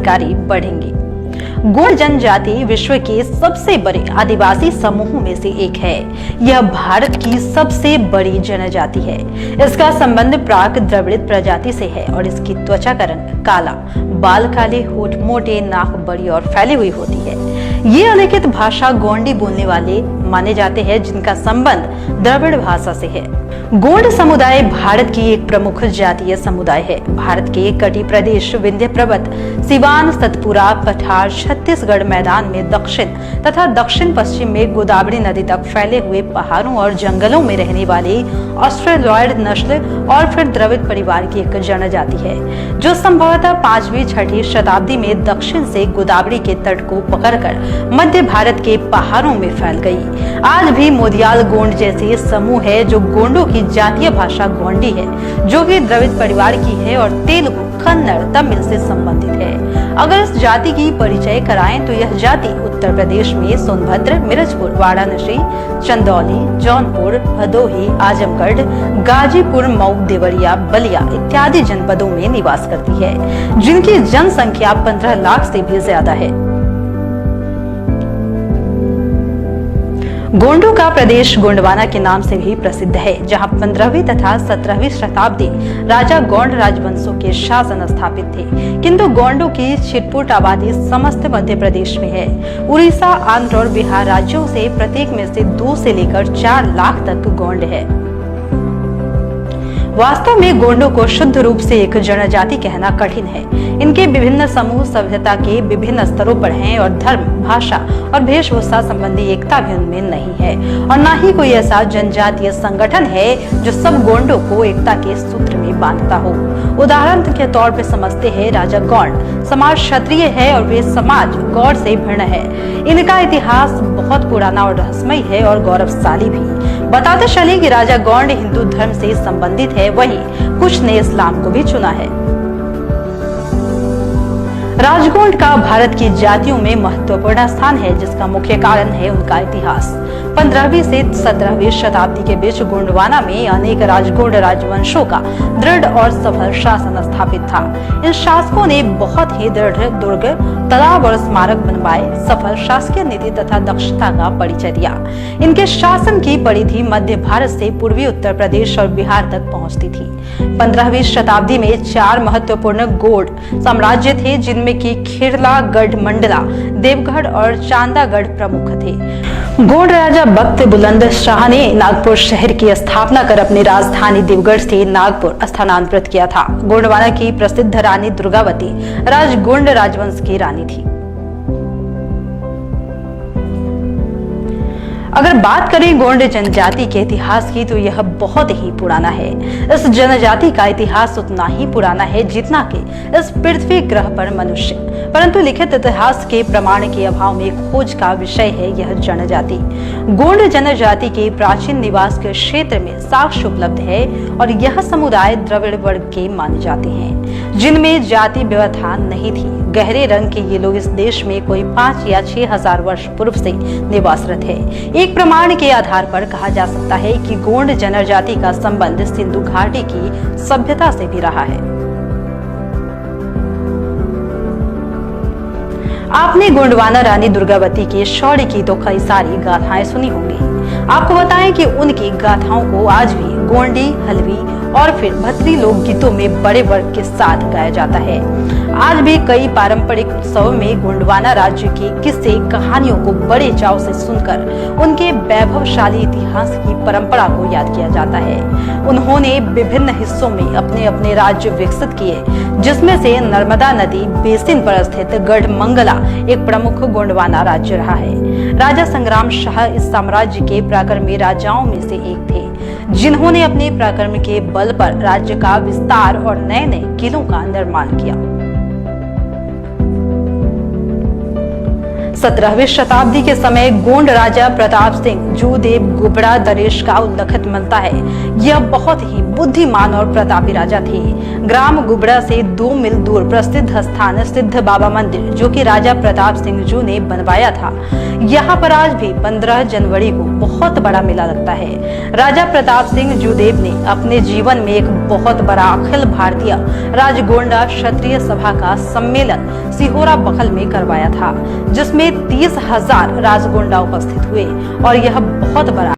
अधिकारी बढ़ेंगे। गोंड जनजाति विश्व के सबसे बड़े आदिवासी समूहों में से एक है। यह भारत की सबसे बड़ी जनजाति है। इसका संबंध प्राक द्रविड़ प्रजाति से है और इसकी त्वचा का रंग काला, बाल काले, होठ मोटे, नाक बड़ी और फैली हुई होती है। ये अलिखित भाषा गोंडी बोलने वाले माने जाते हैं, जिनका संबंध द्रविड़ भाषा से है। गोंड समुदाय भारत की एक प्रमुख जातीय समुदाय है। भारत के कटी प्रदेश, विंध्य पर्वत, सिवान, सतपुरा, पठार, छत्तीसगढ़ मैदान में दक्षिण तथा दक्षिण पश्चिम में गोदावरी नदी तक फैले हुए पहाड़ों और जंगलों में रहने वाली ऑस्ट्रेलॉयड नस्ल और फिर द्रविड़ परिवार की एक जनजाति है, जो संभवतः 5वीं-6वीं शताब्दी में दक्षिण से गोदावरी के तट को पकड़कर मध्य भारत के पहाड़ों में फैल गई। आज भी मोदियाल गोंड जैसे समूह है जो गोंडों की जातीय भाषा गोंडी है, जो कि द्रविड़ परिवार की है और तेलुगु, कन्नड़, तमिल से संबंधित है। अगर इस जाति की परिचय कराएं तो यह जाति उत्तर प्रदेश में सोनभद्र, मिर्जपुर, वाराणसी, चंदौली, जौनपुर, भदोही, आजमगढ़, गाजीपुर, मऊ, देवरिया, बलिया इत्यादि जनपदों में निवास करती है, जिनकी जनसंख्या 15 लाख से भी ज्यादा है। गोंडों का प्रदेश गोंडवाना के नाम से भी प्रसिद्ध है, जहां 15वीं तथा 17वीं शताब्दी राजा गोंड राजवंशों के शासन स्थापित थे। किंतु गोंडों की छिटपुट आबादी समस्त मध्य प्रदेश में है। उड़ीसा, आंध्र और बिहार राज्यों से प्रत्येक में से 2 से लेकर 4 लाख तक गोंड है। वास्तव में गोंडों को शुद्ध रूप से एक जनजाति कहना कठिन है। इनके विभिन्न समूह सभ्यता के विभिन्न स्तरों पर हैं और धर्म, भाषा और वेशभूषा संबंधी एकता भी उनमें नहीं है, और न ही कोई ऐसा जनजातीय संगठन है जो सब गोंडों को एकता के सूत्र में बांधता हो। उदाहरण के तौर पर समझते हैं राजा गोंड समाज क्षत्रिय है और वे समाज गौड़ से भिन्न है। इनका इतिहास बहुत पुराना और रहस्यमय है और गौरवशाली भी। बताते चले कि राजा गोंड हिंदू धर्म से संबंधित है, वहीं कुछ ने इस्लाम को भी चुना है। राजगोंड का भारत की जातियों में महत्वपूर्ण स्थान है, जिसका मुख्य कारण है उनका इतिहास। 15वीं से 17वीं शताब्दी के बीच गोंडवाना में अनेक राजगोंड राजवंशों का दृढ़ और सफल शासन स्थापित था। इन शासकों ने बहुत ही दृढ़ दुर्ग, तालाब और स्मारक बनवाए, सफल शासकीय नीति तथा दक्षता का परिचय दिया। इनके शासन की परिधि मध्य भारत से पूर्वी उत्तर प्रदेश और बिहार तक पहुंचती थी। 15वीं शताब्दी में 4 महत्वपूर्ण गोंड साम्राज्य थे, जिनमें की खेरला, गढ़ मंडला, देवगढ़ और चांदागढ़ प्रमुख थे। गोंड राजा बख्त बुलंद शाह ने नागपुर शहर की स्थापना कर अपनी राजधानी देवगढ़ से नागपुर स्थानांतरित किया था। गोंडवाना की प्रसिद्ध रानी दुर्गावती राजगोंड राजवंश की रानी थी। अगर बात करें गोंड जनजाति के इतिहास की तो यह बहुत ही पुराना है। इस जनजाति का इतिहास उतना ही पुराना है जितना कि इस पृथ्वी ग्रह पर मनुष्य, परंतु लिखित इतिहास के प्रमाण के अभाव में खोज का विषय है यह जनजाति। गोंड जनजाति के प्राचीन निवास के क्षेत्र में साक्ष्य उपलब्ध है और यह समुदाय द्रविड़ वर्ग के माने जाते हैं, जिनमें जाति व्यवस्था नहीं थी। गहरे रंग के ये लोग इस देश में कोई 5 या 6 हजार वर्ष पूर्व से निवासरत है। एक प्रमाण के आधार पर कहा जा सकता है कि गोंड जनजाति का संबंध सिंधु घाटी की सभ्यता से भी रहा है। आपने गोंडवाना रानी दुर्गावती के शौर्य की तो कई सारी गाथाएं सुनी होंगी। आपको बताएं कि उनकी गाथाओं को आज भी गोंडी, हलवी और फिर भतरी लोकगीतों में बड़े वर्ग के साथ गाया जाता है। आज भी कई पारंपरिक उत्सवों में गोंडवाना राज्य के किस्से कहानियों को बड़े चाव से सुनकर उनके वैभवशाली इतिहास की परंपरा को याद किया जाता है। उन्होंने विभिन्न हिस्सों में अपने अपने राज्य विकसित किए, जिसमें से नर्मदा नदी बेसिन पर स्थित गढ़ मंगला एक प्रमुख गोंडवाना राज्य रहा है। राजा संग्राम शाह इस साम्राज्य के पराक्रमी राजाओं में से एक थे, जिन्होंने अपने पराक्रम के बल पर राज्य का विस्तार और नए नए किलों का निर्माण किया। 17वीं शताब्दी के समय गोंड राजा प्रताप सिंह जूदेव गुबड़ा दरेश का उल्लेख मिलता है। यह बहुत ही बुद्धिमान और प्रतापी राजा थे। ग्राम गुबड़ा से 2 मील दूर प्रसिद्ध स्थान सिद्ध बाबा मंदिर, जो कि राजा प्रताप सिंह जू ने बनवाया था, यहाँ पर आज भी 15 जनवरी को बहुत बड़ा मेला लगता है। राजा प्रताप सिंह जूदेव ने अपने जीवन में एक बहुत बड़ा अखिल भारतीय राजगोंडा क्षत्रिय सभा का सम्मेलन सिहोरा बखल में करवाया था, जिसमें 30,000 राजगोंडा उपस्थित हुए और यह बहुत बड़ा